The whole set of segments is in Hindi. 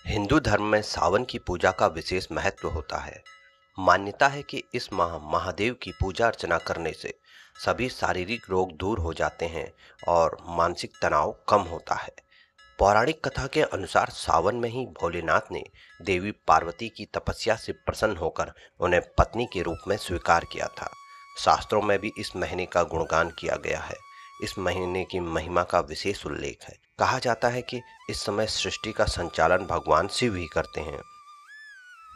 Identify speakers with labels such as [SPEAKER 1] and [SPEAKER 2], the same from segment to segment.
[SPEAKER 1] हिंदू धर्म में सावन की पूजा का विशेष महत्व होता है। मान्यता है कि इस माह महादेव की पूजा अर्चना करने से सभी शारीरिक रोग दूर हो जाते हैं और मानसिक तनाव कम होता है। पौराणिक कथा के अनुसार सावन में ही भोलेनाथ ने देवी पार्वती की तपस्या से प्रसन्न होकर उन्हें पत्नी के रूप में स्वीकार किया था। शास्त्रों में भी इस महीने का गुणगान किया गया है। इस महीने की महिमा का विशेष उल्लेख है। कहा जाता है कि इस समय सृष्टि का संचालन भगवान शिव ही करते हैं।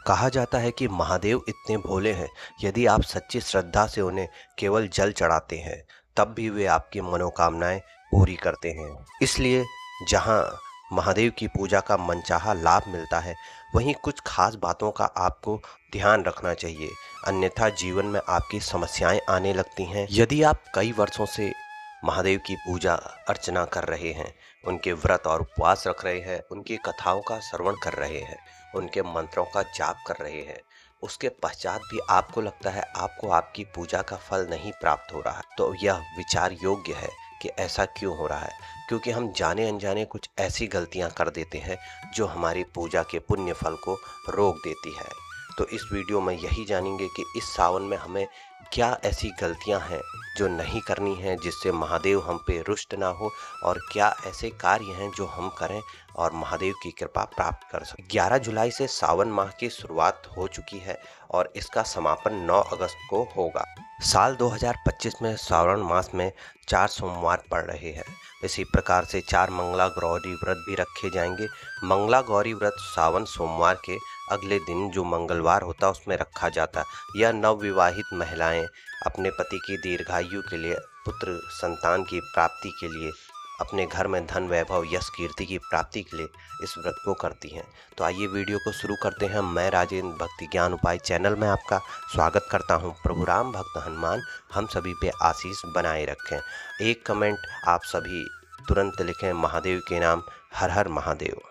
[SPEAKER 1] कहा जाता है कि महादेव इतने भोले हैं, यदि आप सच्ची श्रद्धा से उन्हें केवल जल चढ़ाते हैं तब भी वे आपकी मनोकामनाएं पूरी करते हैं। इसलिए जहां महादेव की पूजा का मनचाहा लाभ मिलता है, वहीं कुछ खास बातों का आपको ध्यान रखना चाहिए, अन्यथा जीवन में आपकी समस्याएं आने लगती हैं। यदि आप कई वर्षों से महादेव की पूजा अर्चना कर रहे हैं, उनके व्रत और उपवास रख रहे हैं, उनकी कथाओं का श्रवण कर रहे हैं, उनके मंत्रों का जाप कर रहे हैं, उसके पश्चात भी आपको लगता है आपको आपकी पूजा का फल नहीं प्राप्त हो रहा है, तो यह विचार योग्य है कि ऐसा क्यों हो रहा है। क्योंकि हम जाने अनजाने कुछ ऐसी गलतियां कर देते हैं जो हमारी पूजा के पुण्य फल को रोक देती है। तो इस वीडियो में यही जानेंगे कि इस सावन में हमें क्या ऐसी गलतियां हैं जो नहीं करनी है जिससे महादेव हम पे रुष्ट ना हो, और क्या ऐसे कार्य हैं जो हम करें और महादेव की कृपा प्राप्त कर सकें। 11 जुलाई से सावन माह की शुरुआत हो चुकी है और इसका समापन 9 अगस्त को होगा। साल 2025 में श्रावण मास में 4 सोमवार पड़ रहे हैं। इसी प्रकार से 4 मंगला गौरी व्रत भी रखे जाएंगे। मंगला गौरी व्रत सावन सोमवार के अगले दिन जो मंगलवार होता है उसमें रखा जाता है। यह नवविवाहित महिलाएं अपने पति की दीर्घायु के लिए, पुत्र संतान की प्राप्ति के लिए, अपने घर में धन वैभव यश कीर्ति की प्राप्ति के लिए इस व्रत को करती हैं। तो आइए वीडियो को शुरू करते हैं। मैं राजेंद्र भक्ति ज्ञान उपाय चैनल में आपका स्वागत करता हूं। प्रभु राम भक्त हनुमान हम सभी पे आशीष बनाए रखें। एक कमेंट आप सभी तुरंत लिखें, महादेव के नाम, हर हर महादेव।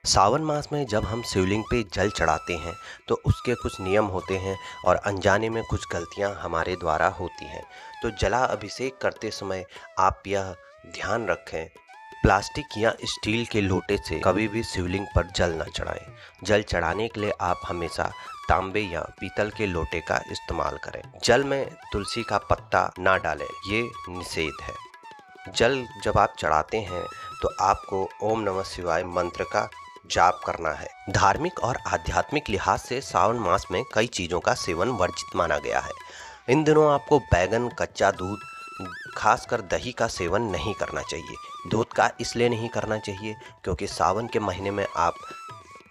[SPEAKER 1] सावन मास में जब हम शिवलिंग पे जल चढ़ाते हैं तो उसके कुछ नियम होते हैं और अनजाने में कुछ गलतियां हमारे द्वारा होती हैं। तो जला अभिषेक करते समय आप यह ध्यान रखें, प्लास्टिक या स्टील के लोटे से कभी भी शिवलिंग पर जल न चढ़ाएं। जल चढ़ाने के लिए आप हमेशा तांबे या पीतल के लोटे का इस्तेमाल करें। जल में तुलसी का पत्ता ना डालें, ये निषेध है। जल जब आप चढ़ाते हैं तो आपको ओम नमः शिवाय मंत्र का जाप करना है। धार्मिक और आध्यात्मिक लिहाज से सावन मास में कई चीज़ों का सेवन वर्जित माना गया है। इन दिनों आपको बैगन, कच्चा दूध, खासकर दही का सेवन नहीं करना चाहिए। दूध का इसलिए नहीं करना चाहिए क्योंकि सावन के महीने में आप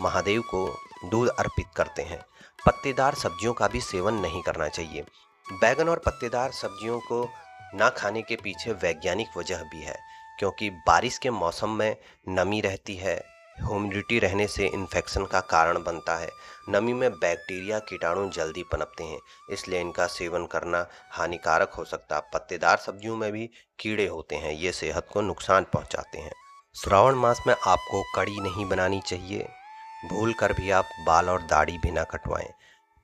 [SPEAKER 1] महादेव को दूध अर्पित करते हैं। पत्तेदार सब्जियों का भी सेवन नहीं करना चाहिए। बैगन और पत्तेदार सब्जियों को ना खाने के पीछे वैज्ञानिक वजह भी है, क्योंकि बारिश के मौसम में नमी रहती है, ह्यूमिडिटी रहने से इन्फेक्शन का कारण बनता है। नमी में बैक्टीरिया, कीटाणु जल्दी पनपते हैं, इसलिए इनका सेवन करना हानिकारक हो सकता है। पत्तेदार सब्जियों में भी कीड़े होते हैं, ये सेहत को नुकसान पहुंचाते हैं। श्रावण मास में आपको कड़ी नहीं बनानी चाहिए। भूल कर भी आप बाल और दाढ़ी भी ना कटवाएं।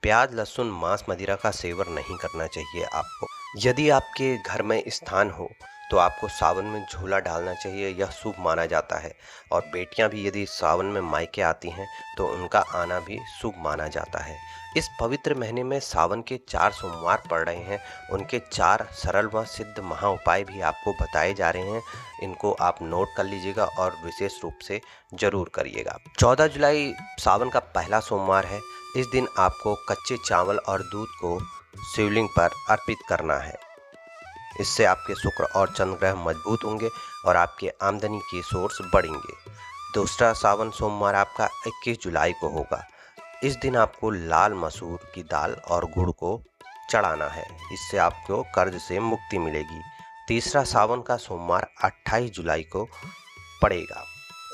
[SPEAKER 1] प्याज, लहसुन, मांस, मदिरा का सेवन नहीं करना चाहिए आपको। यदि आपके घर में स्थान हो तो आपको सावन में झूला डालना चाहिए, यह शुभ माना जाता है। और बेटियां भी यदि सावन में मायके आती हैं तो उनका आना भी शुभ माना जाता है। इस पवित्र महीने में सावन के 4 सोमवार पड़ रहे हैं, उनके 4 सरल व सिद्ध महा उपाय भी आपको बताए जा रहे हैं। इनको आप नोट कर लीजिएगा और विशेष रूप से जरूर करिएगा। 14 जुलाई सावन का पहला सोमवार है। इस दिन आपको कच्चे चावल और दूध को शिवलिंग पर अर्पित करना है। इससे आपके शुक्र और चंद्र ग्रह मजबूत होंगे और आपके आमदनी के सोर्स बढ़ेंगे। दूसरा सावन सोमवार आपका 21 जुलाई को होगा। इस दिन आपको लाल मसूर की दाल और गुड़ को चढ़ाना है, इससे आपको कर्ज से मुक्ति मिलेगी। तीसरा सावन का सोमवार 28 जुलाई को पड़ेगा।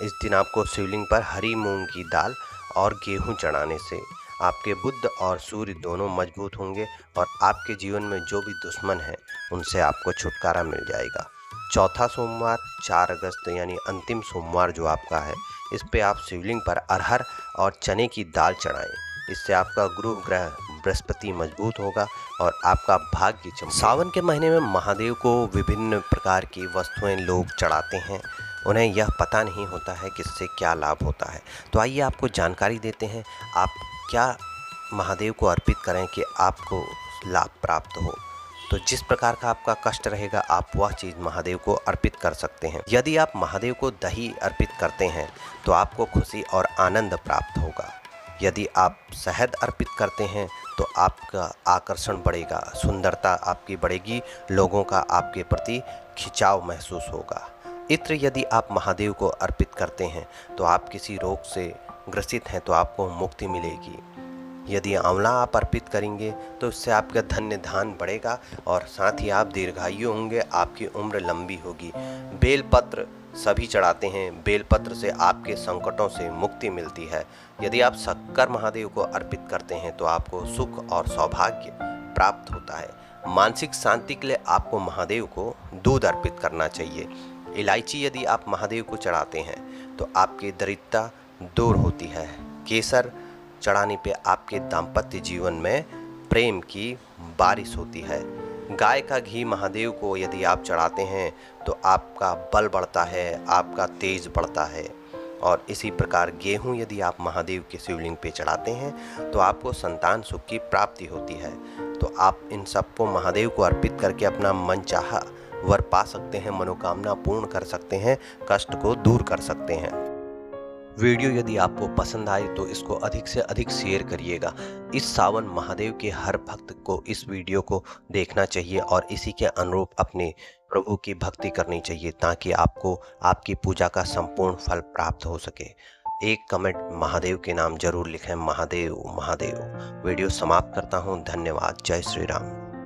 [SPEAKER 1] इस दिन आपको शिवलिंग पर हरी मूंग की दाल और गेहूं चढ़ाने से आपके बुध और सूर्य दोनों मजबूत होंगे और आपके जीवन में जो भी दुश्मन हैं उनसे आपको छुटकारा मिल जाएगा। चौथा सोमवार 4 अगस्त यानी अंतिम सोमवार जो आपका है, इस पे आप शिवलिंग पर अरहर और चने की दाल चढ़ाएं। इससे आपका गुरु ग्रह बृहस्पति मजबूत होगा और आपका भाग्य चमकेगा। सावन के महीने में महादेव को विभिन्न प्रकार की वस्तुएं लोग चढ़ाते हैं उन्हें यह पता नहीं होता है कि इससे क्या लाभ होता है। तो आइए आपको जानकारी देते हैं, आप क्या महादेव को अर्पित करें कि आपको लाभ प्राप्त हो। तो जिस प्रकार का आपका कष्ट रहेगा, आप वह चीज़ महादेव को अर्पित कर सकते हैं। यदि आप महादेव को दही अर्पित करते हैं तो आपको खुशी और आनंद प्राप्त होगा। यदि आप शहद अर्पित करते हैं तो आपका आकर्षण बढ़ेगा, सुंदरता आपकी बढ़ेगी, लोगों का आपके प्रति खिंचाव महसूस होगा। इत्र यदि आप महादेव को अर्पित करते हैं तो आप किसी रोग से ग्रसित हैं तो आपको मुक्ति मिलेगी। यदि आंवला आप अर्पित करेंगे तो इससे आपका धन्य धान बढ़ेगा और साथ ही आप दीर्घायु होंगे, आपकी उम्र लंबी होगी। बेलपत्र सभी चढ़ाते हैं, बेलपत्र से आपके संकटों से मुक्ति मिलती है। यदि आप शक्कर महादेव को अर्पित करते हैं तो आपको सुख और सौभाग्य प्राप्त होता है। मानसिक शांति के लिए आपको महादेव को दूध अर्पित करना चाहिए। इलायची यदि आप महादेव को चढ़ाते हैं तो आपकी दरिद्रता दूर होती है। केसर चढ़ाने पे आपके दाम्पत्य जीवन में प्रेम की बारिश होती है। गाय का घी महादेव को यदि आप चढ़ाते हैं तो आपका बल बढ़ता है, आपका तेज बढ़ता है। और इसी प्रकार गेहूं यदि आप महादेव के शिवलिंग पे चढ़ाते हैं तो आपको संतान सुख की प्राप्ति होती है। तो आप इन सबको महादेव को अर्पित करके अपना मनचाहा वर पा सकते हैं, मनोकामना पूर्ण कर सकते हैं, कष्ट को दूर कर सकते हैं। वीडियो यदि आपको पसंद आए तो इसको अधिक से अधिक शेयर करिएगा। इस सावन महादेव के हर भक्त को इस वीडियो को देखना चाहिए और इसी के अनुरूप अपने प्रभु की भक्ति करनी चाहिए ताकि आपको आपकी पूजा का संपूर्ण फल प्राप्त हो सके। एक कमेंट महादेव के नाम जरूर लिखें, महादेव महादेव। वीडियो समाप्त करता हूँ। धन्यवाद। जय श्री राम।